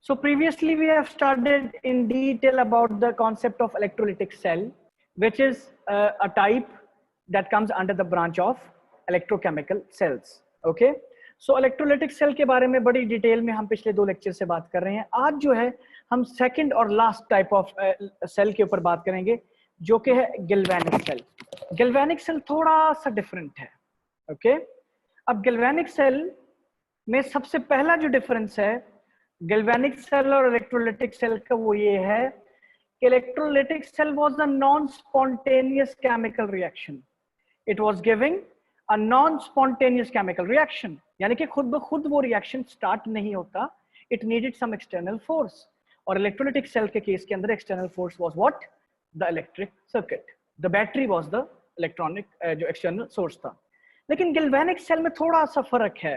So previously we have studied in detail about the concept of electrolytic cell, which is a type that comes under the branch of electrochemical cells. Okay, so electrolytic cell के बारे में बड़ी detail में हम पिछले 2 lecture से बात कर रहे हैं. आज जो है हम सेकंड और लास्ट टाइप ऑफ सेल के ऊपर बात करेंगे, जो कि है गैल्वेनिक सेल. गैल्वेनिक सेल थोड़ा सा डिफरेंट है. ओके, अब गैल्वेनिक सेल में सबसे पहला जो डिफरेंस है गैल्वेनिक सेल और इलेक्ट्रोलाइटिक सेल का, वो ये है कि electrolytic cell was a non spontaneous chemical reaction. It was giving a non spontaneous chemical reaction, यानी कि खुद ब खुद वो रिएक्शन स्टार्ट नहीं होता. It needed some external force. और इलेक्ट्रोलाइटिक सेल के केस के अंदर external force was what? The electric circuit. The battery was the electronic जो एक्सटर्नल सोर्स था. लेकिन गैल्वेनिक सेल में थोड़ा सा फर्क है.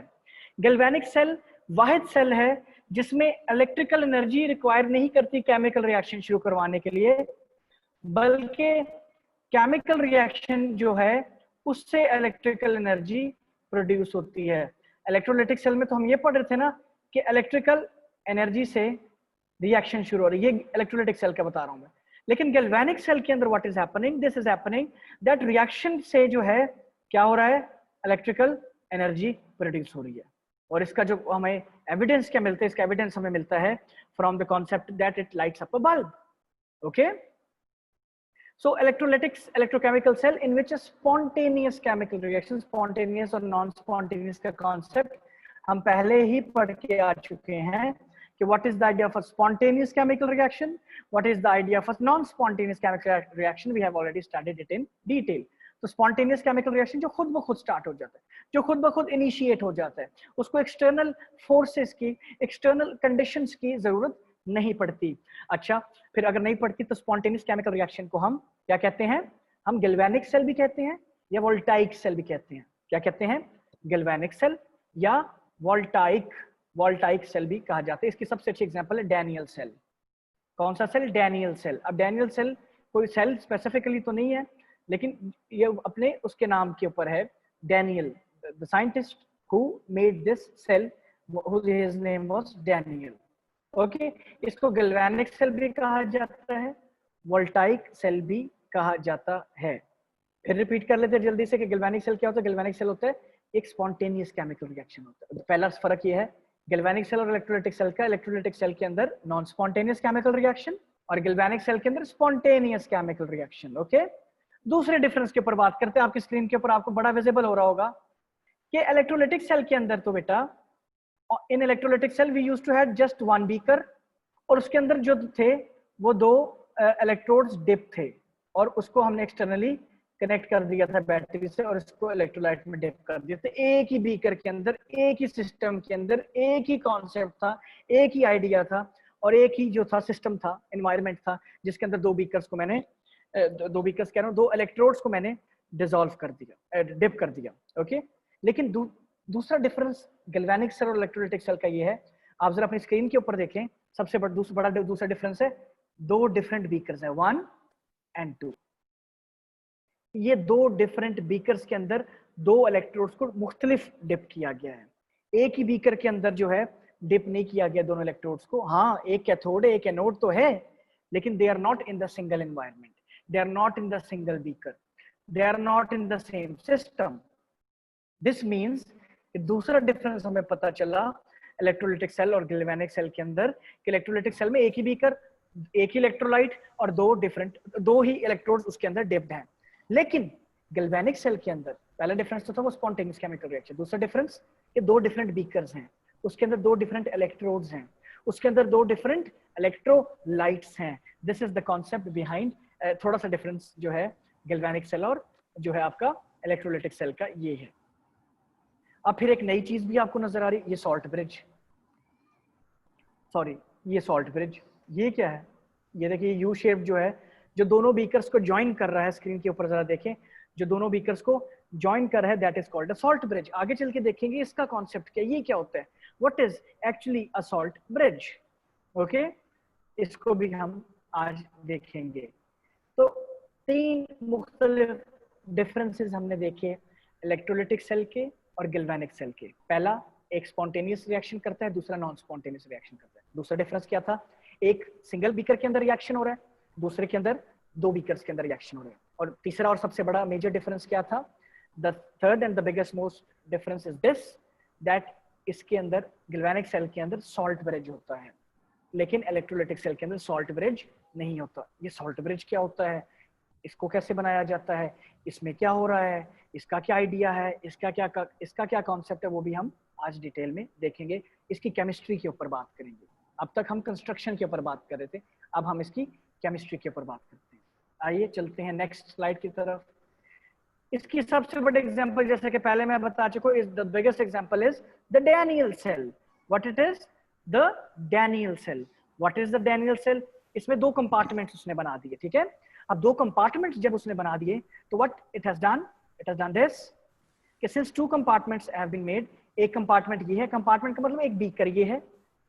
गैल्वेनिक सेल वाहिद सेल है जिसमें इलेक्ट्रिकल एनर्जी रिक्वायर नहीं करती केमिकल रिएक्शन शुरू करवाने के लिए, बल्कि केमिकल रिएक्शन जो है उससे इलेक्ट्रिकल एनर्जी प्रोड्यूस होती है. इलेक्ट्रोलाइटिक सेल में तो हम ये पढ़ रहे थे ना कि इलेक्ट्रिकल एनर्जी से रिएक्शन शुरू हो रही है. ये इलेक्ट्रोलाइटिक सेल का बता रहा हूं मैं. लेकिन गैल्वेनिक सेल के अंदर what is happening? This is happening that reaction से जो है क्या हो रहा है? इलेक्ट्रिकल एनर्जी प्रोड्यूस हो रही है. और इसका जो हमें एविडेंस क्या मिलता है? इसका एविडेंस हमें मिलता है from the concept that it lights up a bulb. Okay, so electrolytics electrochemical cell in which a spontaneous chemical reaction, spontaneous और नॉन स्पॉन्टेनियस का कॉन्सेप्ट हम पहले ही पढ़ के आ चुके हैं कि what is the idea of a spontaneous chemical reaction, what is the idea of a non-spontaneous chemical reaction. We have already studied it in detail. तो स्पॉन्टेनियस केमिकल रिएक्शन जो खुद ब खुद स्टार्ट हो जाता है, जो खुद ब खुद इनिशिएट हो जाता है, उसको एक्सटर्नल फोर्सेस की, एक्सटर्नल कंडीशंस की जरूरत नहीं पड़ती. अच्छा, फिर अगर नहीं पड़ती तो स्पॉन्टेनियस केमिकल रिएक्शन को हम क्या कहते हैं? हम गैल्वेनिक सेल भी कहते हैं या वोल्टाइक सेल भी कहते हैं. क्या कहते हैं? गैल्वेनिक सेल या वोल्टाइक सेल भी कहा जाता है. इसकी सबसे अच्छी एग्जांपल है डैनियल सेल. कौन सा सेल? Daniel cell. अब डैनियल सेल कोई सेल स्पेसिफिकली तो नहीं है, लेकिन ये अपने उसके नाम के ऊपर है. Daniel, the scientist who made this cell, his name was Daniel. Okay, इसको गैल्वेनिक सेल भी कहा जाता है, वोल्टाइक सेल भी कहा जाता है. फिर रिपीट कर लेते हैं जल्दी से कि गैल्वेनिक सेल क्या होता है. गैल्वेनिक सेल होता है एक स्पॉन्टेनियस केमिकल रिएक्शन होता है. पहला फर्क ये है गैल्वेनिक सेल और इलेक्ट्रोलाइटिक सेल का. इलेक्ट्रोलाइटिक सेल के अंदर नॉन स्पॉन्टेनियस केमिकल रिएक्शन और गैल्वेनिक सेल के अंदर स्पॉन्टेनियस केमिकल रिएक्शन. ओके, दूसरे डिफरेंस के ऊपर बात करते हैं. आपकी स्क्रीन के ऊपर आपको बड़ा विजिबल हो रहा होगा कि इलेक्ट्रोलाइटिक सेल के अंदर तो बेटा in electrolytic cell we used to have just one beaker, और उसके अंदर जो थे वो 2 इलेक्ट्रोड्स डिप थे, और उसको हमने एक्सटर्नली कनेक्ट कर दिया था बैटरी से और इसको इलेक्ट्रोलाइट में डिप कर दिया. तो एक ही बीकर के अंदर, एक ही सिस्टम के अंदर एक ही कॉन्सेप्ट था, एक ही आइडिया था, और एक ही जो था सिस्टम था, एनवायरनमेंट था, जिसके अंदर 2 बीकर्स को मैंने 2 बीकर्स कह रहा हूँ, 2 इलेक्ट्रोड्स को मैंने डिसॉल्व कर दिया, डिप कर दिया. ओके, लेकिन दूसरा डिफरेंस गैल्वेनिक सेल और इलेक्ट्रोलाइटिक सेल का ये है, आप जरा अपनी स्क्रीन के ऊपर देखें. सबसे बड़ा दूसरा डिफरेंस है 2 डिफरेंट बीकर्स है, 1 and 2. ये 2 डिफरेंट बीकर्स के अंदर 2 इलेक्ट्रोड्स को मुख्तलिफ डिप किया गया है. एक ही बीकर के अंदर जो है डिप नहीं किया गया दोनों इलेक्ट्रोड्स को. हाँ, एक कैथोड एक एनोड तो है, लेकिन they are not in the single environment, they are not in the single beaker, they are not in the same system. This means दूसरा डिफरेंस हमें पता चला इलेक्ट्रोलाइटिक सेल और गैल्वेनिक सेल के अंदर कि इलेक्ट्रोलाइटिक सेल में एक ही बीकर, एक ही इलेक्ट्रोलाइट और 2 ही इलेक्ट्रोड्स उसके अंदर डिप्ड हैं. लेकिन गैल्वेनिक सेल के अंदर पहला डिफरेंस तो था वो स्पॉन्टेनियस केमिकल रिएक्शन. दूसरा डिफरेंस ये 2 डिफरेंट बीकर्स हैं, उसके अंदर 2 डिफरेंट इलेक्ट्रोड्स हैं, उसके अंदर 2 डिफरेंट इलेक्ट्रोलाइट्स हैं. This is the concept behind. थोड़ा सा डिफरेंस जो है गैल्वेनिक सेल और जो है आपका इलेक्ट्रोलाइटिक सेल का ये है. अब फिर एक नई चीज भी आपको नजर आ रही, ये सॉल्ट ब्रिज. सॉरी, ये सॉल्ट ब्रिज. ये क्या है? ये देखिए यू शेप जो है, जो दोनों बीकर्स को ज्वाइन कर रहा है. स्क्रीन के ऊपर जरा देखें, जो दोनों बीकर्स को ज्वाइन कर रहा है, that is called a salt bridge. आगे चल के देखेंगे इसका कॉन्सेप्ट क्या, ये क्या होता है, what is actually a salt bridge. Okay, इसको भी हम आज देखेंगे. तो 3 मुख्तलिफ डिफरेंसेस हमने देखे इलेक्ट्रोलाइटिक सेल के और गैल्वेनिक सेल के. पहला एक स्पॉन्टेनियस रिएक्शन करता है, दूसरा नॉन स्पॉन्टेनियस रिएक्शन करता है। दूसरा डिफरेंस क्या था, एक सिंगल बीकर के अंदर रिएक्शन हो रहा है, दूसरे के अंदर 2 बीकर्स के अंदर रिएक्शन हो रहा है। और तीसरा और सबसे बड़ा मेजर डिफरेंस क्या था, the third and the biggest most difference is this, that इसके अंदर गैल्वेनिक सेल के अंदर सॉल्ट ब्रिज होता है, लेकिन इलेक्ट्रोलाइटिक सेल के अंदर सॉल्ट ब्रिज नहीं होता। ये सॉल्ट ब्रिज क्या होता है, इसको कैसे बनाया जाता है, इसमें क्या हो रहा है, इसका क्या आइडिया है, इसका क्या कॉन्सेप्ट है, वो भी हम आज डिटेल में देखेंगे। इसकी केमिस्ट्री के ऊपर बात करेंगे। अब तक हम कंस्ट्रक्शन के ऊपर बात कर रहे थे, अब हम इसकी केमिस्ट्री के ऊपर बात करते हैं। आइए चलते हैं नेक्स्ट स्लाइड की तरफ। इसकी सबसे बड़े एग्जांपल, जैसे कि पहले मैं बता चुका हूं, the biggest example is the Daniel cell. What it is, the Daniel cell. What is the Daniel cell? इसमें 2 कंपार्टमेंट्स उसने बना दिए, ठीक है। अब 2 कंपार्टमेंट्स जब उसने बना दिए तो what it has done this, कि since 2 compartments have been made, एक कंपार्टमेंट ये है, कंपार्टमेंट का मतलब एक बीकर ये है,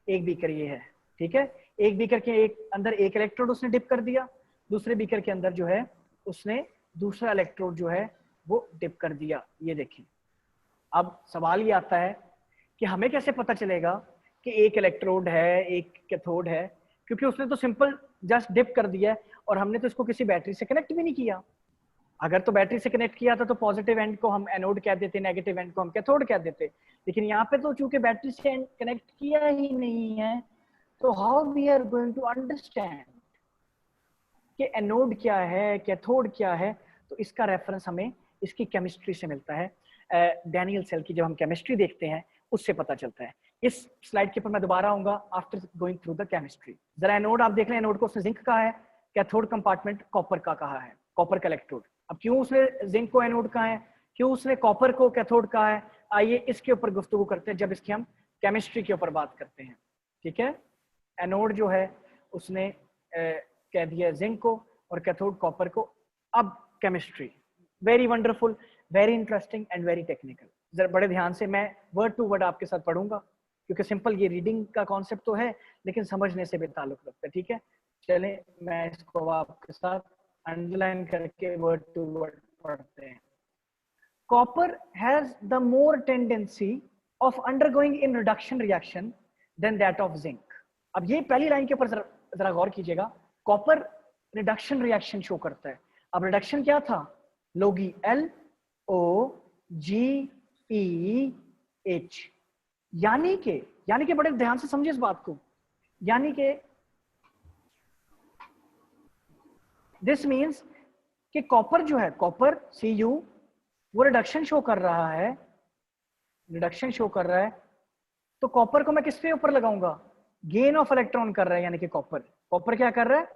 एक बीकर ये है, ठीक है। एक बीकर के अंदर एक इलेक्ट्रोड उसने डिप कर दिया, दूसरे बीकर के अंदर जो है उसने दूसरा इलेक्ट्रोड जो है वो डिप कर दिया। ये देखिए, अब सवाल ये आता है कि हमें कैसे पता चलेगा कि एक इलेक्ट्रोड है एक कैथोड है, क्योंकि उसने तो सिंपल जस्ट डिप कर दिया है और हमने तो इसको किसी बैटरी से कनेक्ट भी नहीं किया। अगर तो बैटरी से कनेक्ट किया था तो पॉजिटिव एंड को हम एनोड कह देते, नेगेटिव एंड को हम कैथोड कह देते, लेकिन यहाँ पे तो चूंकि बैटरी से कनेक्ट किया ही नहीं है, तो how we are going to understand कि एनोड क्या है, कैथोड क्या है? तो इसका रेफरेंस हमें इसकी केमिस्ट्री से मिलता है। डैनियल सेल की जब हम केमिस्ट्री देखते हैं उससे पता चलता है। इस स्लाइड के ऊपर मैं दोबारा आऊंगा after going through the chemistry. जरा एनोड आप देख लें, एनोड को उसने जिंक कहा है, कैथोड कंपार्टमेंट कॉपर का कहा है, कॉपर का इलेक्ट्रोड। अब क्यों उसने जिंक को एनोड कहा है, क्यों उसने कॉपर को कैथोड कहा है, आइए इसके ऊपर गुफ्तगू करते हैं जब इसकी हम केमिस्ट्री के ऊपर बात करते हैं, ठीक है। एनोड जो है उसने कह दिया जिंक को और कैथोड कॉपर को। अब chemistry, very wonderful, very interesting and very technical. जरा बड़े ध्यान से मैं वर्ड टू वर्ड आपके साथ पढ़ूंगा, क्योंकि सिंपल ये रीडिंग का कॉन्सेप्ट तो है लेकिन समझने से भी ताल्लुक रखता है, ठीक है। चलें मैं इसको आपके साथ अंडरलाइन करके वर्ड टू वर्ड पढ़ते हैं। Copper has the more tendency of undergoing in reduction reaction than that of zinc. अब ये पहली लाइन के ऊपर जरा गौर कीजिएगा, कॉपर रिडक्शन रिएक्शन शो करता है। अब रिडक्शन क्या था, लोगी LOGEH, यानी कि बड़े ध्यान से समझिए इस बात को, यानी कि दिस मीन्स कि कॉपर जो है, कॉपर Cu, वो रिडक्शन शो कर रहा है, रिडक्शन शो कर रहा है। तो कॉपर को मैं किस पे ऊपर लगाऊंगा, गेन ऑफ इलेक्ट्रॉन कर रहा है, यानी कि कॉपर क्या कर रहा है,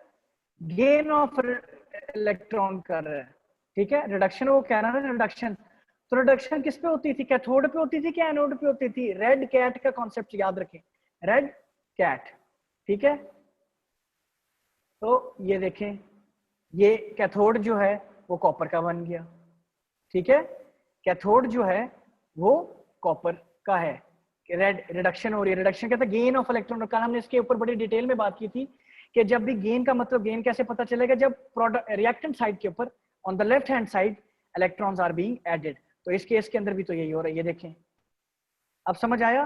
गेन ऑफ इलेक्ट्रॉन कर रहा है, ठीक है। रिडक्शन वो कह रहा है रिडक्शन, तो रिडक्शन किस पे होती थी, कैथोड पे होती थी कि एनोड पे होती थी? रेड कैट का कॉन्सेप्ट याद रखें, रेड कैट, ठीक है। तो ये देखें, ये कैथोड जो है वो कॉपर का बन गया, ठीक है। कैथोड जो है वो कॉपर का है, रेड रिडक्शन हो रही है। रिडक्शन कहता है गेन ऑफ इलेक्ट्रॉन। कल हमने इसके ऊपर बड़ी डिटेल में बात की थी कि जब भी गेन का मतलब, गेन कैसे पता चलेगा, जब प्रोडक्ट रिएक्टेंट साइड के ऊपर on the left hand side electrons are being added. तो इस केस के अंदर भी तो यही हो रहा है, ये देखें। अब समझ आया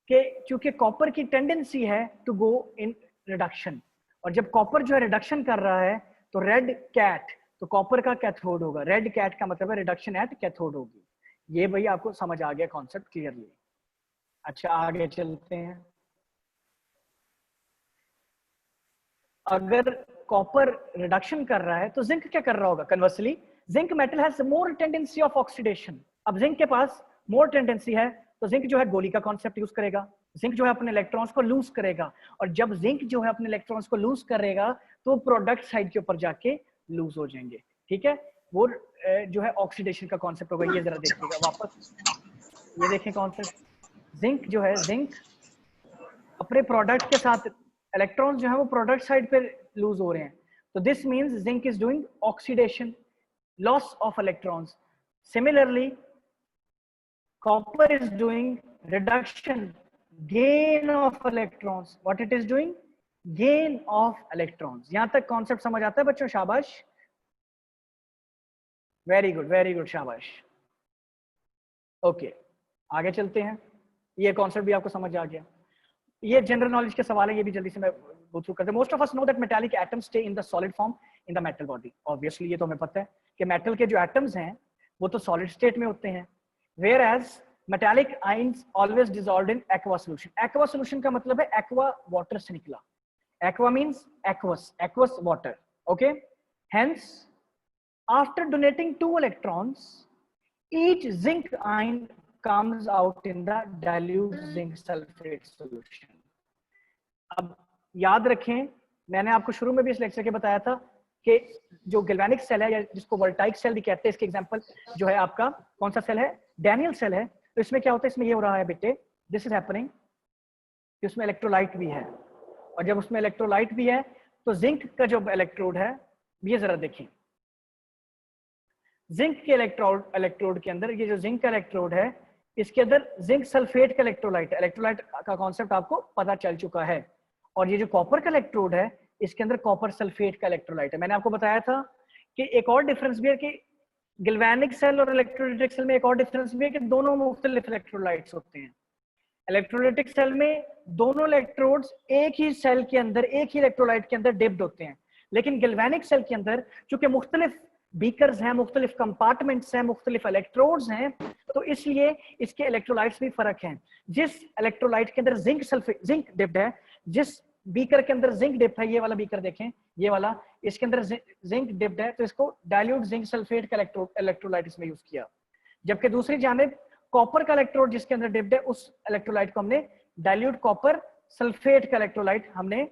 कि चूंकि कॉपर की टेंडेंसी है टू गो इन रिडक्शन, और जब कॉपर जो है रिडक्शन कर रहा है तो रेड कैट, तो कॉपर का कैथोड होगा। रेड कैट का मतलब है रिडक्शन एट कैथोड होगी। ये भाई आपको समझ आ गया कॉन्सेप्ट क्लियरली। अच्छा आगे चलते हैं। अगर कॉपर रिडक्शन कर रहा है तो जिंक क्या कर रहा होगा, conversely zinc metal has more tendency of oxidation. अब जिंक के पास मोर टेंडेंसी है तो जिंक जो है गोली का कॉन्सेप्ट यूज करेगा, जिंक जो है अपने इलेक्ट्रॉन्स को लूज करेगा, और जब जिंक जो है अपने इलेक्ट्रॉन्स को लूज करेगा तो प्रोडक्ट साइड के ऊपर जाके लूज हो जाएंगे, ठीक है। वो जो है ऑक्सीडेशन का कॉन्सेप्ट होगा। ये जरा देखिएगा वापस, ये देखें कॉन्सेप्ट, जिंक जो है, जिंक अपने प्रोडक्ट के साथ इलेक्ट्रॉन्स जो है वो प्रोडक्ट साइड पे लूज हो रहे हैं, तो this means zinc is doing oxidation, loss of electrons. Similarly copper is doing reduction, gain of electrons. What it is doing, gain of electrons. यहां तक कॉन्सेप्ट समझ आता है बच्चों, शाबाश, वेरी गुड, शाबाश। ओके आगे चलते हैं। ये कॉन्सेप्ट भी आपको समझ आ गया। ये जनरल नॉलेज के सवाल है, ये भी जल्दी से मैं गो थ्रू करते हैं। Most of us know that metallic atoms stay in the solid form in the metal body. Obviously ये तो हमें पता है कि मेटल के जो एटम्स हैं वो तो सॉलिड स्टेट में होते हैं, whereas metallic ions always dissolved in aqua solution. Aqua solution का मतलब है एक्वा वाटर से निकला। Aqua means aqueous, aqueous water, okay. Hence after donating 2 electrons each zinc ion comes out in the dilute zinc sulfate solution। अब याद रखें, मैंने आपको शुरू में भी इस लेक्चर के बताया था कि जो गैल्वेनिक सेल है या जिसको वोल्टाइक सेल भी कहते हैं, इसके एग्जांपल जो है आपका कौन सा सेल है, डैनियल सेल है। तो इसमें क्या होता है, इसमें ये हो रहा है बेटे, दिस इज हैपनिंग, इसमें इलेक्ट्रोलाइट भी है, और जब उसमें इलेक्ट्रोलाइट भी है तो जिंक का जो इलेक्ट्रोड है, ये जरा देखें, जिंक के इलेक्ट्रोड के अंदर ये जो जिंक का इलेक्ट्रोड है, इसके अंदर जिंक सल्फेट का इलेक्ट्रोलाइट है। इलेक्ट्रोलाइट का कॉन्सेप्ट आपको पता चल चुका है। और ये जो कॉपर का इलेक्ट्रोड है, इसके अंदर कॉपर सल्फेट का इलेक्ट्रोलाइट है। मैंने आपको बताया था कि एक और डिफरेंस भी है कि गैल्वेनिक सेल और इलेक्ट्रोलाइटिक सेल में एक और डिफरेंस भी है कि दोनों मुख्तलिफ इलेक्ट्रोलाइट्स होते हैं। इलेक्ट्रोलाइटिक सेल में दोनों इलेक्ट्रोड्स एक ही सेल के अंदर, एक ही इलेक्ट्रोलाइट के अंदर डिप्ड होते हैं, लेकिन गैल्वेनिक सेल के अंदर चूंकि मुख्तलिफ बीकर्स हैं, मुख्तलिफ कंपार्टमेंट्स हैं, मुख्तलिफ इलेक्ट्रोड्स हैं, तो इसलिए इसके इलेक्ट्रोलाइट्स भी फर्क हैं। जिस इलेक्ट्रोलाइट के अंदर जिंक डिप्ड है, जिस बीकर के अंदर जिंक डिप्ड है, ये वाला बीकर देखें, ये वाला, इसके अंदर जिंक डिप्ड है, तो इसको डाइल्यूट जिंक सल्फेट का इलेक्ट्रोलाइट इसमें यूज किया। जबकि दूसरी जानिब कॉपर का इलेक्ट्रोड जिसके अंदर डिप्ड है, उस इलेक्ट्रोलाइट को हमने डाइल्यूट कॉपर सल्फेट का इलेक्ट्रोलाइट हमने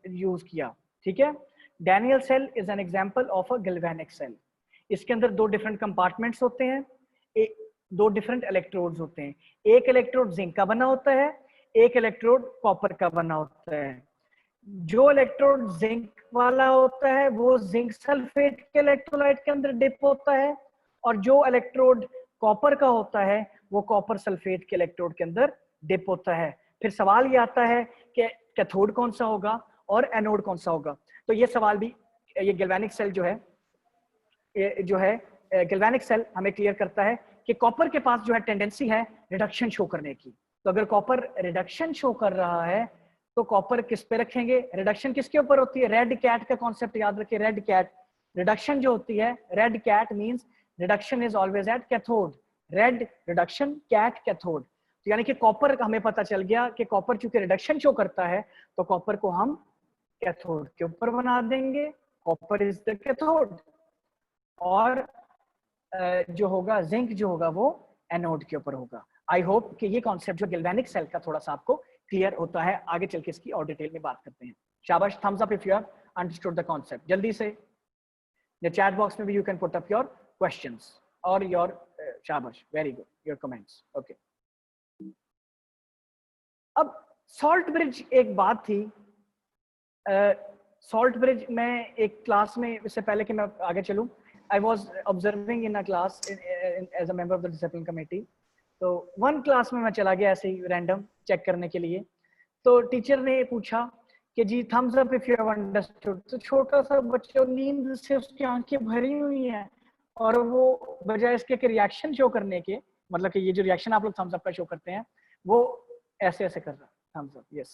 यूज किया। ठीक है। Daniel cell is an example of a galvanic cell. इसके अंदर 2 डिफरेंट कंपार्टमेंट्स होते हैं, 2 डिफरेंट इलेक्ट्रोड्स होते हैं। एक इलेक्ट्रोड जिंक का बना होता है, एक इलेक्ट्रोड कॉपर का बना होता है। जो इलेक्ट्रोड जिंक वाला होता है वो जिंक सल्फेट के इलेक्ट्रोलाइट के अंदर डिप होता है, और जो इलेक्ट्रोड कॉपर का होता है वो कॉपर सल्फेट के इलेक्ट्रोड के अंदर डिप होता है। फिर सवाल ये आता है कि कैथोड कौन सा होगा और एनोड कौन सा होगा। तो ये सवाल भी ये गैल्वेनिक सेल जो है गैल्वेनिक सेल हमें क्लियर करता है कि कॉपर के पास जो है टेंडेंसी है रिडक्शन शो करने की। तो अगर कॉपर रिडक्शन शो कर रहा है तो कॉपर किस पे रखेंगे, रिडक्शन किसके ऊपर होती है, रेड कैट का कॉन्सेप्ट याद रखिए। रेड कैट रिडक्शन जो होती है, red cat means reduction is always at cathode, red reduction, cat cathode. तो यानी कि कॉपर का हमें पता चल गया कि कॉपर चूंकि रिडक्शन शो करता है तो कॉपर को हम कैथोड के ऊपर बना देंगे, कॉपर इज द कैथोड, और जो होगा जिंक जो होगा वो एनोड के ऊपर होगा। आई होप कि ये कॉन्सेप्ट जो गैल्वेनिक सेल का थोड़ा सा आपको क्लियर होता है। आगे चल के इसकी और डिटेल में बात करते हैं। शाबाश, thumbs up if you have understood the concept. जल्दी से द चैट बॉक्स में भी you can put up your questions और योर शाबाश, very good, your comments. Okay, अब सॉल्ट ब्रिज एक बात थी। सॉल्ट ब्रिज में एक क्लास में, इससे पहले कि मैं आगे चलूं, I was observing in a class as a member of the discipline committee। तो वन क्लास में मैं चला गया ऐसे ही रैंडम चेक करने के लिए। तो टीचर ने पूछा कि जी thumbs up if you have understood. तो छोटा सा बच्चा नींद से उसकी आंखें भरी हुई हैं, और वो बजाय इसके कि रिएक्शन शो करने के, मतलब कि ये जो रिएक्शन आप लोग थम्स अप का शो करते हैं, वो ऐसे ऐसे कर रहा है, थम्स अप, यस,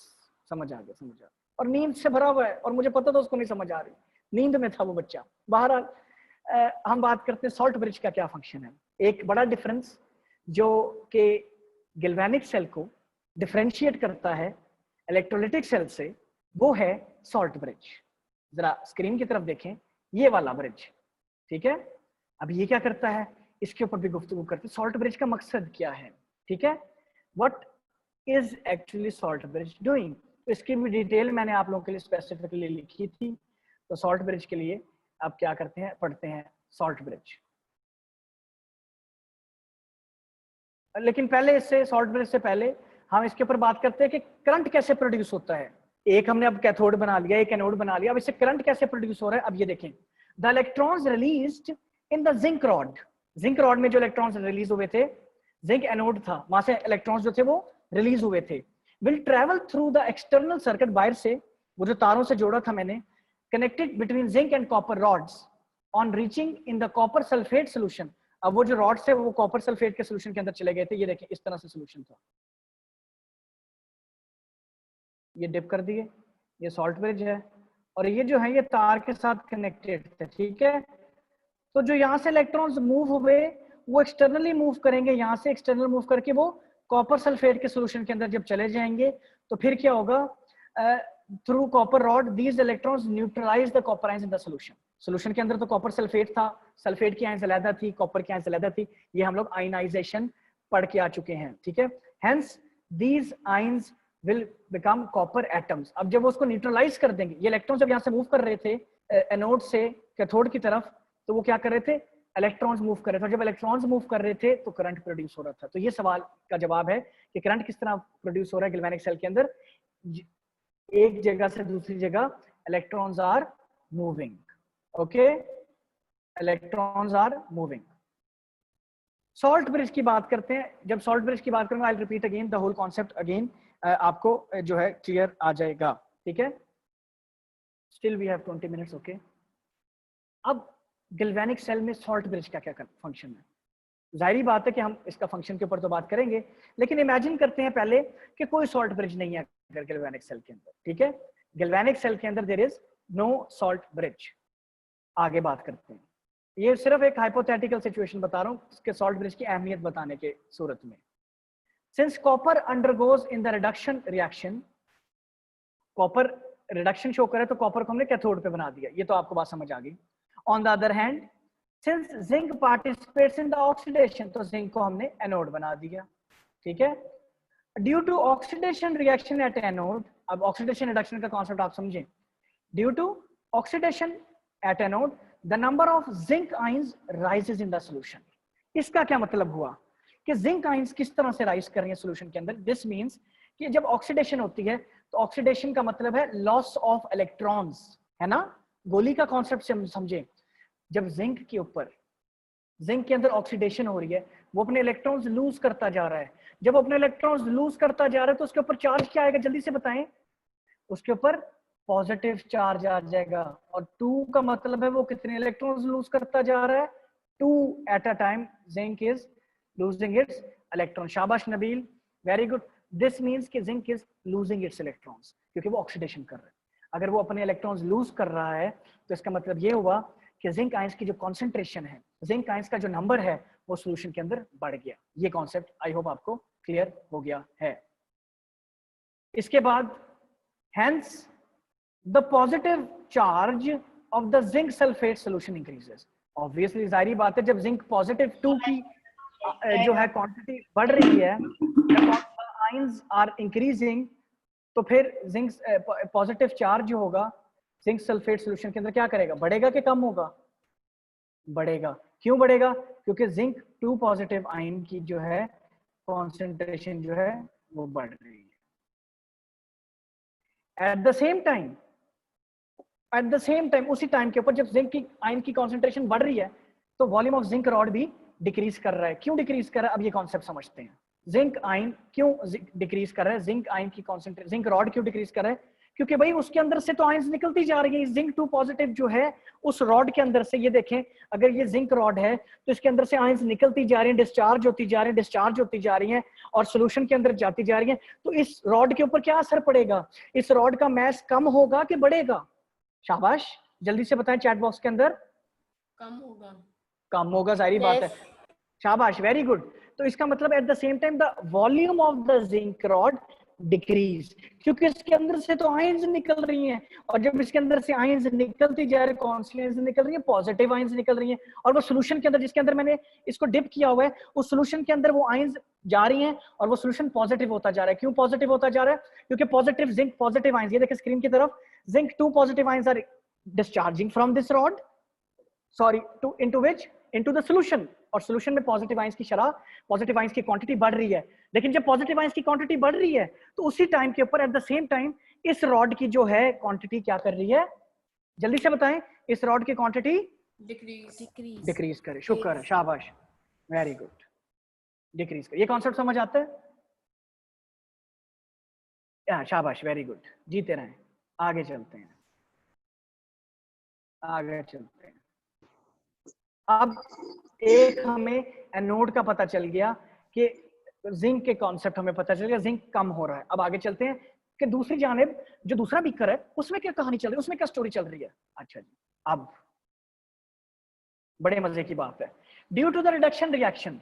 समझ आ गया, और नींद से भरा हुआ है, और मुझे पता था उसको नहीं समझ आ रही, नींद में था वो बच्चा। बहरहाल हम बात करते हैं सॉल्ट ब्रिज का क्या फंक्शन है। एक बड़ा डिफरेंस जो कि गैल्वेनिक सेल को डिफरेंशिएट करता है इलेक्ट्रोलाइटिक सेल से, वो है सॉल्ट ब्रिज। जरा स्क्रीन की तरफ देखें, ये वाला ब्रिज, ठीक है। अब ये क्या करता है, इसके ऊपर भी गुफ्तगू करते हैं। सॉल्ट ब्रिज का मकसद क्या है, ठीक है, what is actually salt bridge doing. तो इसकी भी डिटेल मैंने आप लोगों के लिए स्पेसिफिकली लिखी थी। तो सॉल्ट ब्रिज के लिए आप क्या करते हैं, पढ़ते हैं सॉल्ट ब्रिज। लेकिन पहले इससे, सॉल्ट ब्रिज से पहले हम इसके ऊपर बात करते हैं कि करंट कैसे प्रोड्यूस होता है। एक हमने अब कैथोड बना लिया, एक एनोड बना लिया, अब इससे करंट कैसे प्रोड्यूस हो रहा है। अब ये देखें, the electrons released in the zinc rod. Zinc rod में जो इलेक्ट्रॉन्स रिलीज हुए थे, जिंक एनोड था, वहां से इलेक्ट्रॉन्स जो थे वो रिलीज हुए थे, will travel through the external circuit, बाहर से वो जो तारों से जोड़ा था मैंने, connected between zinc and copper rods on reaching in the copper sulfate solution। अब वो जो रॉड्स थे वो कॉपर सल्फेट के सोल्यूशन के अंदर चले गए थे। ये देखिए इस तरह से सोल्यूशन था, ये डिप कर दिए, ये सॉल्ट ब्रिज है, और ये जो है ये तार के साथ कनेक्टेड थे, ठीक है। तो जो यहाँ से इलेक्ट्रॉन्स मूव हुए वो एक्सटर्नली मूव करेंगे, यहाँ से एक्सटर्नल मूव करके वो कॉपर सल्फेट के सोल्यूशन के अंदर जब चले जाएंगे तो फिर क्या होगा, through copper rod these electrons neutralize the copper ions in the solution. Solution के अंदर तो कॉपर सल्फेट था, सल्फेट की आयंस अलग थी, कॉपर की आयंस अलग थी, ये हम लोग आयनाइजेशन पढ़ के आ चुके हैं, ठीक है। Hence these ions will become copper atoms. अब जब वो उसको न्यूट्रलाइज कर देंगे, ये इलेक्ट्रॉन जब यहाँ से मूव कर रहे थे एनोड से कैथोड की तरफ, तो वो क्या कर रहे थे, इलेक्ट्रॉन्स मूव कर रहे थे। जब इलेक्ट्रॉन्स मूव कर रहे थे तो करंट प्रोड्यूस हो रहा था। तो ये सवाल का जवाब है कि करंट किस तरह प्रोड्यूस हो रहा है गैल्वेनिक सेल के अंदर, एक जगह से दूसरी जगह electrons are moving, okay, electrons are moving. Salt bridge की बात करते हैं। जब सॉल्ट ब्रिज की बात करूंगा, I will repeat again the whole concept again, आपको जो है क्लियर आ जाएगा, ठीक है। Still we have 20 minutes, okay. अब गैल्वेनिक सेल में सॉल्ट ब्रिज का क्या फंक्शन है, जाहिर बात है कि हम इसका फंक्शन के ऊपर तो बात करेंगे, लेकिन इमेजिन करते हैं पहले कि कोई सॉल्ट ब्रिज नहीं है गैल्वेनिक सेल के अंदर, ठीक है। गैल्वेनिक सेल के अंदर there is no salt bridge. आगे बात करते हैं, ये सिर्फ एक हाइपोथेटिकल सिचुएशन बता रहा हूँ इसके सॉल्ट ब्रिज की अहमियत बताने के सूरत में। Since copper undergoes in the reduction reaction, copper reduction show करे तो कॉपर को हमने कैथोड पे बना दिया, ये तो आपको बात समझ आ गई। On the other hand since zinc participates in the oxidation, तो जिंक को हमने एनोड बना दिया, ठीक है। Due to oxidation reaction at anode, अब ऑक्सीडेशन रिडक्शन का कॉन्सेप्ट आप समझें। Due to oxidation at anode the number of zinc ions rises in the solution. इसका क्या मतलब हुआ कि जिंक आयंस किस तरह से राइज कर रही है सॉल्यूशन के अंदर। दिस मींस कि जब ऑक्सीडेशन होती है तो ऑक्सीडेशन का मतलब है लॉस ऑफ इलेक्ट्रॉन्स, है ना। गोली का कॉन्सेप्ट से हम समझें, जब जिंक के ऊपर, जिंक के अंदर ऑक्सीडेशन हो रही है, वो अपने इलेक्ट्रॉन्स लूज करता जा रहा है। जब अपने इलेक्ट्रॉन्स लूज करता जा रहा है तो उसके ऊपर चार्ज क्या आएगा, जल्दी से बताएं। उसके ऊपर पॉजिटिव चार्ज आ जाएगा, और 2 का मतलब है वो कितने इलेक्ट्रॉन्स लूज करता जा रहा है, 2 at a time zinc is losing its electron. शाबाश Nabeel, very good. This means कि zinc is losing its electrons, क्योंकि वो ऑक्सीडेशन कर रहा है। अगर वो अपने इलेक्ट्रॉन्स लूज कर रहा है तो इसका मतलब ये हुआ कि जिंक आयंस की जो कॉन्सेंट्रेशन है, जिंक आयंस का जो नंबर है, वो सॉल्यूशन के अंदर बढ़ गया। ये कॉन्सेप्ट आई होप आपको क्लियर हो गया है। इसके बाद hence the positive charge of the zinc sulfate solution increases। obviously जाहिर बात है, जब जिंक पॉजिटिव 2 की जो है क्वांटिटी बढ़ रही है, आयंस आर इंक्रीजिंग, तो फिर जिंक पॉजिटिव चार्ज जो होगा जिंक सल्फेट सॉल्यूशन के अंदर क्या करेगा, बढ़ेगा कि कम होगा, बढ़ेगा। क्यों बढ़ेगा, क्योंकि जिंक 2 पॉजिटिव आयन की जो है कॉन्सेंट्रेशन जो है वो बढ़ रही है। एट द सेम टाइम उसी टाइम के ऊपर जब जिंक की आयन की कॉन्सेंट्रेशन बढ़ रही है तो वॉल्यूम ऑफ जिंक रॉड भी डिक्रीज कर रहा है। क्यों डिक्रीज कर रहा है, अब ये कॉन्सेप्ट समझते हैं। जिंक आयन क्यों डिक्रीज कर रहा है, जिंक आयन की कॉन्सेंट्रेशन, जिंक रॉड क्यों डिक्रीज कर रहा है, क्योंकि भाई उसके अंदर से तो आयंस निकलती जा रही है। जिंक 2 पॉजिटिव जो है उस रॉड के अंदर से, ये देखें अगर ये जिंक रॉड है तो इसके अंदर से आयंस निकलती जा रही हैं, डिस्चार्ज होती जा रही हैं, डिस्चार्ज होती जा रही हैं और सॉल्यूशन के अंदर जाती जा रही हैं। तो इस रॉड के ऊपर क्या असर पड़ेगा, इस रॉड का मैस कम होगा कि बढ़ेगा। शाबाश, जल्दी से बताएं चैट बॉक्स के अंदर। कम होगा। कम होगा, जाहिर बात है। शाबाश, वेरी गुड। तो इसका मतलब at the same time the volume of the zinc rod decrease, क्योंकि इसके अंदर से तो आयंस निकल रही हैं, और जब इसके अंदर से आयंस निकलती जा रही है, कौन सी आयंस निकल रही है, पॉजिटिव आयंस निकल रही हैं, और वो सॉल्यूशन के अंदर जिसके अंदर मैंने इसको डिप किया हुआ है उस सॉल्यूशन के अंदर वो आयंस जा रही हैं और वो सॉल्यूशन पॉजिटिव होता जा रहा है। क्यों पॉजिटिव होता जा रहा है, क्योंकि पॉजिटिव जिंक पॉजिटिव आयंस, ये देखिए स्क्रीन की तरफ, zinc 2 positive ions are discharging from this rod, sorry to into which, into the solution, और सॉल्यूशन में पॉजिटिव आयंस की शरह, पॉजिटिव आयंस की क्वांटिटी बढ़ रही है। लेकिन जब पॉजिटिव आयंस की क्वांटिटी बढ़ रही है तो उसी टाइम के ऊपर एट द सेम टाइम इस रॉड की जो है क्वांटिटी क्या कर रही है, जल्दी से बताएं, इस रॉड की क्वांटिटी डिक्रीज करे। शुक्र है, शाबाश, वेरी गुड, डिक्रीज करे। ये कॉन्सेप्ट समझ आता है, शाबाश, वेरी गुड, जीते रहें। आगे चलते हैं, आगे चलते हैं। अब एक हमें एनोड का पता चल गया कि जिंक के कॉन्सेप्ट हमें पता चल गया, जिंक कम हो रहा है। अब आगे चलते हैं कि दूसरी जानिब जो दूसरा बीकर है उसमें क्या कहानी चल रही है, उसमें क्या स्टोरी चल रही है। अच्छा जी, अब बड़े मजे की बात है, due to the reduction reaction.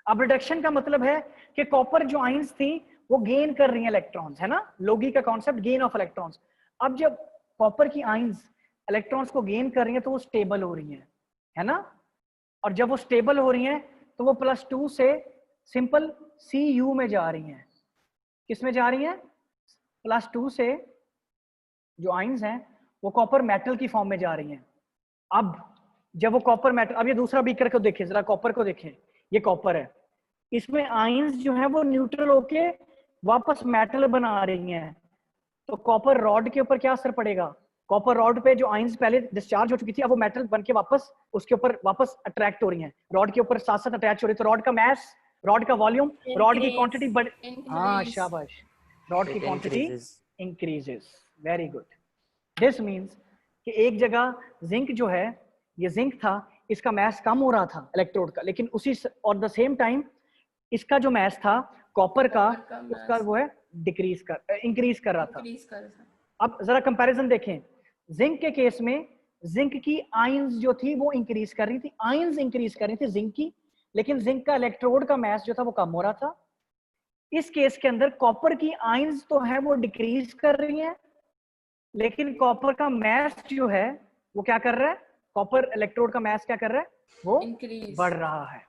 अब रिडक्शन का मतलब है कि कॉपर जो आइंस थी वो गेन कर रही हैं इलेक्ट्रॉन्स, है ना, लोगी का कॉन्सेप्ट, गेन ऑफ इलेक्ट्रॉन्स। अब जब कॉपर की आइंस इलेक्ट्रॉन्स को गेन कर रही हैं तो वो स्टेबल हो रही हैं, है ना, और जब वो स्टेबल हो रही हैं तो वो +2 से सिंपल Cu में जा रही हैं। किस में जा रही हैं? +2 से जो आइंस हैं वो कॉपर मेटल की फॉर्म में जा रही हैं। अब जब वो कॉपर मेटल, अब ये दूसरा बीकर को देखें जरा, कॉपर को देखें, ये कॉपर है, इसमें आइंस जो है वो न्यूट्रल होके वापस मेटल बना रही हैं, तो कॉपर रॉड के ऊपर क्या असर पड़ेगा? कॉपर रॉड पे जो आइंस पहले डिस्चार्ज हो चुकी थी अब वो मेटल बन के वापस उसके ऊपर वापस अट्रैक्ट हो रही हैं, रॉड के ऊपर साथ साथ अटैच हो रही है, तो रॉड का मैस, रॉड का वॉल्यूम, रॉड की क्वांटिटी बढ़, हाँ शाबाश, रॉड की quantity increases. Very good. This means कि एक जगह जिंक जो है, ये जिंक था, इसका मैस कम हो रहा था इलेक्ट्रोड का, लेकिन उसी और द सेम टाइम इसका जो मैस था कॉपर का उसका वो है डिक्रीज कर, इंक्रीज कर रहा था। अब जरा कंपैरिजन देखें, जिंक के केस में जिंक की आयंस जो थी वो इंक्रीज कर रही थी, आयंस इंक्रीज कर रही थी जिंक की, लेकिन जिंक का इलेक्ट्रोड का मैस जो था वो कम हो रहा था। इस केस के अंदर कॉपर की आयंस तो है वो डिक्रीज कर रही हैं, लेकिन कॉपर का मैस जो है वो क्या कर रहा है, कॉपर इलेक्ट्रोड का मैस क्या कर रहा है, वो बढ़ रहा है।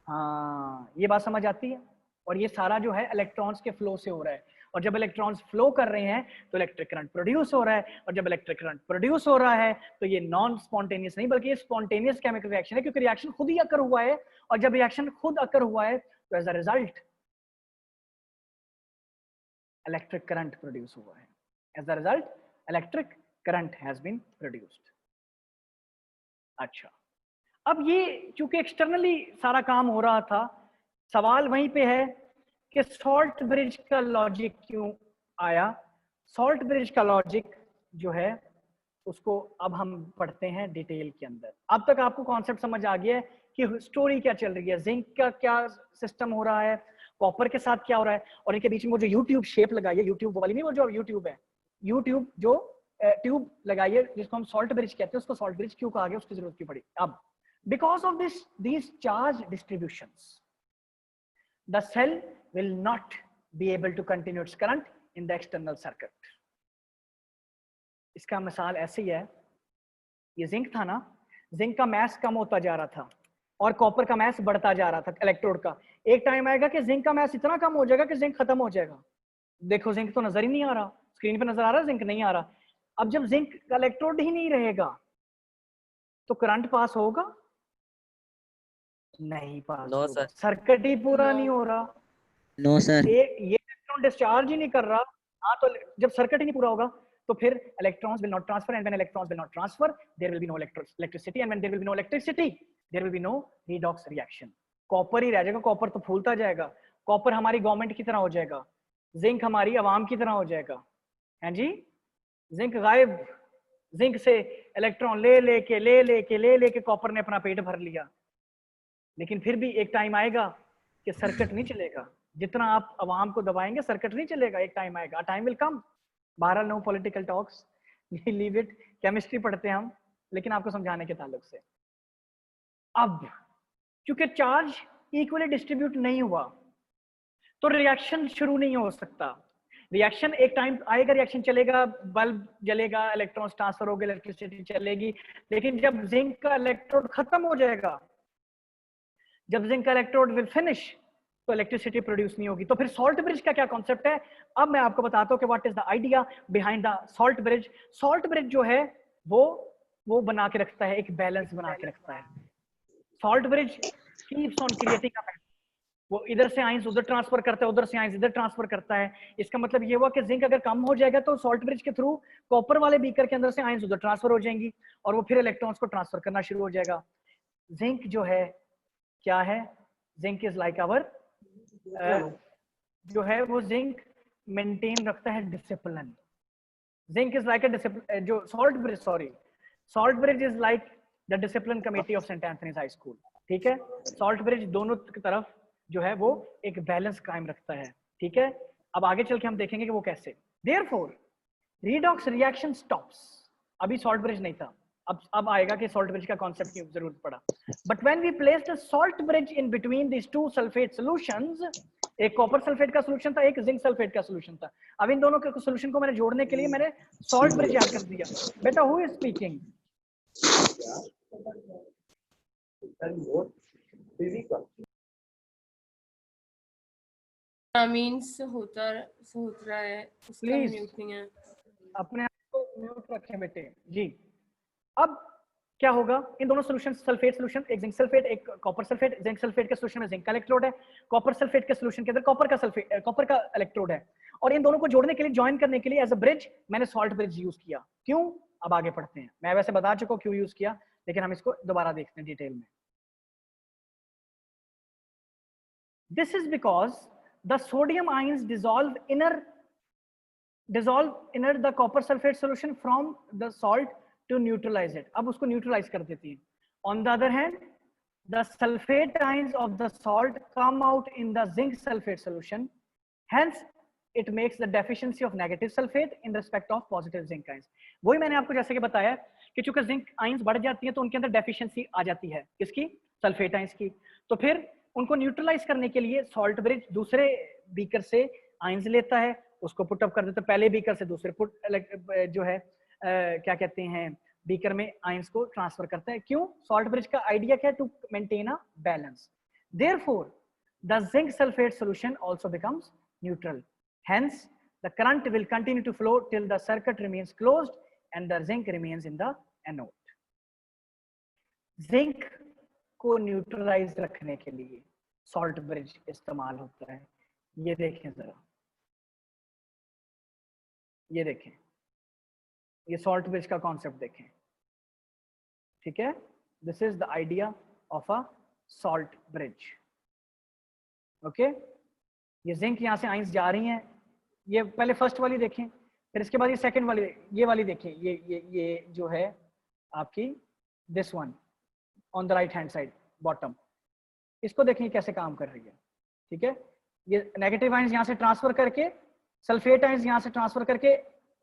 हाँ, ये बात समझ आती है। और ये सारा जो है इलेक्ट्रॉन्स के फ्लो से हो रहा है, और जब इलेक्ट्रॉन्स फ्लो कर रहे हैं तो इलेक्ट्रिक करंट प्रोड्यूस हो रहा है, और जब इलेक्ट्रिक करंट प्रोड्यूस हो रहा है तो ये नॉन स्पॉन्टेनियस नहीं बल्कि ये स्पॉन्टेनियस केमिकल रिएक्शन है, क्योंकि रिएक्शन खुद ही अकर हुआ है, और जब रिएक्शन खुद अकर हुआ है तो as a result electric current produce हुआ है, as a result electric current has been produced. अच्छा, अब ये चूंकि एक्सटर्नली सारा काम हो रहा था, सवाल वहीं पे है कि सॉल्ट ब्रिज का लॉजिक क्यों आया। सॉल्ट ब्रिज का लॉजिक जो है उसको अब हम पढ़ते हैं डिटेल के अंदर। अब तक आपको कॉन्सेप्ट समझ आ गया है कि स्टोरी क्या चल रही है, जिंक का क्या सिस्टम हो रहा है, कॉपर के साथ क्या हो रहा है, और इनके बीच में वो जो यूट्यूब शेप लगाई है, यूट्यूब वाली नहीं, वो जो यूट्यूब है, यूट्यूब जो ट्यूब लगाई है जिसको हम सॉल्ट ब्रिज कहते हैं, उसको सॉल्ट ब्रिज क्यों कहा गया, उसकी जरूरत क्यों पड़ी। अब because of these charge distributions the cell will not be able to continue its current in the external circuit। इसका मिसाल ऐसे ही है, ये जिंक था ना, जिंक का मैस कम होता जा रहा था और कॉपर का मैस बढ़ता जा रहा था इलेक्ट्रोड का। एक टाइम आएगा कि जिंक का मैस इतना कम हो जाएगा कि जिंक खत्म हो जाएगा। देखो जिंक तो नजर ही नहीं आ रहा, स्क्रीन पे नजर आ रहा है, जिंक नहीं आ रहा। अब जब जिंक का इलेक्ट्रोड ही नहीं रहेगा तो करंट पास होगा नहीं, पास होगा, सर्किट ही पूरा नहीं हो रहा। नो सर, ये इलेक्ट्रॉन डिस्चार्ज ही नहीं कर रहा। हाँ, तो जब सर्किट ही नहीं पूरा होगा तो फिर electrons will not transfer, and when electrons will not transfer there will be no electricity, and when there will be no electricity there will be no redox reaction. Copper ही रह जाएगा, कॉपर तो फूलता जाएगा, कॉपर हमारी government की तरह हो जाएगा, जिंक हमारी आवाम की तरह हो जाएगा। हैं जी, जिंक गायब, जिंक से इलेक्ट्रॉन ले लेके कॉपर ने अपना पेट भर लिया। लेकिन फिर भी एक टाइम आएगा कि सर्किट नहीं चलेगा, जितना आप आवाम को दबाएंगे सर्किट नहीं चलेगा, एक टाइम आएगा, टाइम विल कम। बहरहाल no political talks, leave it, chemistry पढ़ते हैं हम, लेकिन आपको समझाने के ताल्लुक से। अब क्योंकि चार्ज इक्वली डिस्ट्रीब्यूट नहीं हुआ तो रिएक्शन शुरू नहीं हो सकता। रिएक्शन एक टाइम आएगा, रिएक्शन चलेगा, बल्ब जलेगा, इलेक्ट्रॉन्स ट्रांसफर होगा, इलेक्ट्रिसिटी चलेगी, लेकिन जब जिंक का इलेक्ट्रोड खत्म हो जाएगा, जब जिंक का इलेक्ट्रोड विल फिनिश, तो इलेक्ट्रिसिटी प्रोड्यूस नहीं होगी। तो फिर सॉल्ट ब्रिज का क्या कॉन्सेप्ट है, अब मैं आपको बताता हूं कि what is the idea behind the salt bridge. Salt bridge जो है वो बना के रखता है, एक बैलेंस बना के रखता है। Salt bridge keeps on creating a balance, वो इधर से आइंस उधर ट्रांसफर करता है, उधर से आइंस इधर ट्रांसफर करता है। इसका मतलब ये हुआ कि जिंक अगर कम हो जाएगा तो सॉल्ट ब्रिज के थ्रू कॉपर वाले बीकर के अंदर से आइंस उधर ट्रांसफर हो जाएंगी और वो फिर इलेक्ट्रॉन्स को ट्रांसफर करना शुरू हो जाएगा। जिंक जो है क्या है, जिंक इज लाइक आवर, जो है वो जिंक मेंटेन रखता है discipline. Zinc is like a discipline, जो salt bridge, sorry, salt bridge is like the discipline committee of Saint Anthony's high school. ठीक है, सॉल्ट ब्रिज दोनों की तरफ जो है वो एक बैलेंस कायम रखता है। ठीक है, अब आगे चल के हम देखेंगे कि वो कैसे। Therefore redox reaction stops। अभी सॉल्ट ब्रिज नहीं था, अब आएगा कि सॉल्ट ब्रिज का कॉन्सेप्ट की जरूरत पड़ा। But when we placed a salt bridge in between these two sulphate solutions, एक कॉपर सल्फेट का सॉल्यूशन था, एक जिंक सल्फेट का सॉल्यूशन था। अब इन दोनों के सॉल्यूशन को मैंने जोड़ने के लिए मैंने सॉल्ट ब्रिज ऐड कर दिया। बेटा हु इज स्पीकिंग? मींस होता रहा है, उसका म्यूट नहीं है। अपने आप को म्यूट रखें बेटे जी। अब क्या होगा, इन दोनों सॉल्यूशन, सल्फेट सॉल्यूशन, एक जिंक सल्फेट एक कॉपर सल्फेट, जिंक सल्फेट के सॉल्यूशन में जिंक का इलेक्ट्रोड है, कॉपर सल्फेट के सॉल्यूशन के अंदर कॉपर का सल्फेट, कॉपर का इलेक्ट्रोड है। और इन दोनों को जोड़ने के लिए, ज्वाइन करने के लिए एज अ ब्रिज मैंने सॉल्ट ब्रिज यूज किया। क्यों? अब आगे पढ़ते हैं। मैं वैसे बता चुका हूं क्यों यूज किया, लेकिन हम इसको दोबारा देखते हैं डिटेल में। This is because the sodium ions dissolve inner the copper sulfate solution from the salt to neutralize it। अब उसको neutralize कर देती है। On the other hand, the sulfate ions of the salt come out in the zinc sulfate solution, hence it makes the deficiency of negative sulfate in respect of positive zinc ions। वही मैंने आपको जैसे कि बताया कि चूंकि zinc ions बढ़ जाती है तो उनके अंदर डेफिशिएंसी आ जाती है, किसकी? सल्फेट आयंस की। तो फिर उनको न्यूट्रलाइज करने के लिए सॉल्ट ब्रिज दूसरे बीकर से आयंस लेता है, उसको पुट अप कर देता है, पहले बीकर से दूसरे जो है क्या कहते हैं बीकर में आयंस को ट्रांसफर करता है। क्यों? सॉल्ट ब्रिज का आइडिया क्या है? To maintain a balance. Therefore the zinc sulphate solution also becomes neutral, hence the current will continue to flow till the circuit remains closed and the zinc remains in the anode। Zinc को neutralise रखने के लिए salt bridge इस्तेमाल होता है। ये देखें जरा, ये देखें, ये सॉल्ट ब्रिज का कॉन्सेप्ट देखें, ठीक है? This is the idea of a salt bridge. Okay, ये जिंक यहां से आइंस जा रही हैं, ये पहले फर्स्ट वाली देखें, फिर इसके बाद ये सेकंड वाली, ये वाली देखें, ये जो है आपकी this one on the right hand side bottom, इसको देखें कैसे काम कर रही है। ठीक है, ये नेगेटिव आयंस यहाँ से ट्रांसफर करके, सल्फेट आयंस यहाँ से ट्रांसफर करके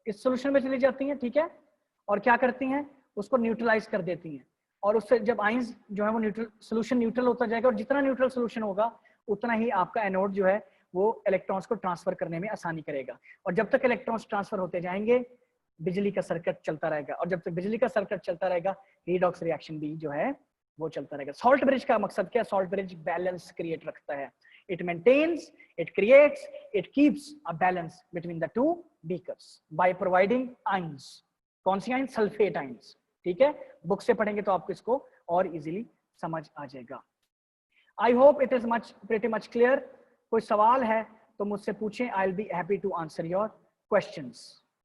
इस सोल्यूशन में चली जाती हैं। ठीक है, और क्या करती हैं? उसको न्यूट्रलाइज कर देती हैं, और उससे जब आयंस जो है वो न्यूट्रल, सोल्यूशन न्यूट्रल होता जाएगा, और जितना न्यूट्रल सोल्यूशन होगा उतना ही आपका एनोड जो है वो इलेक्ट्रॉन्स को ट्रांसफर करने में आसानी करेगा। और जब तक इलेक्ट्रॉन्स ट्रांसफर होते जाएंगे बिजली का सर्किट चलता रहेगा, और जब तक बिजली का सर्किट चलता रहेगा रिडॉक्स रिएक्शन भी जो है वो चलता रहेगा। सॉल्ट ब्रिज का मकसद क्या? सॉल्ट ब्रिज बैलेंस क्रिएट रखता है। It maintains, it creates, it keeps a balance between the two beakers by providing ions. कौन सी आयंस? Sulphate ions. ठीक है, बुक से पढ़ेंगे तो आपको इसको और इजीली समझ आ जाएगा। I hope it is pretty much clear. कोई सवाल है तो मुझसे पूछें, I will be happy to answer your questions.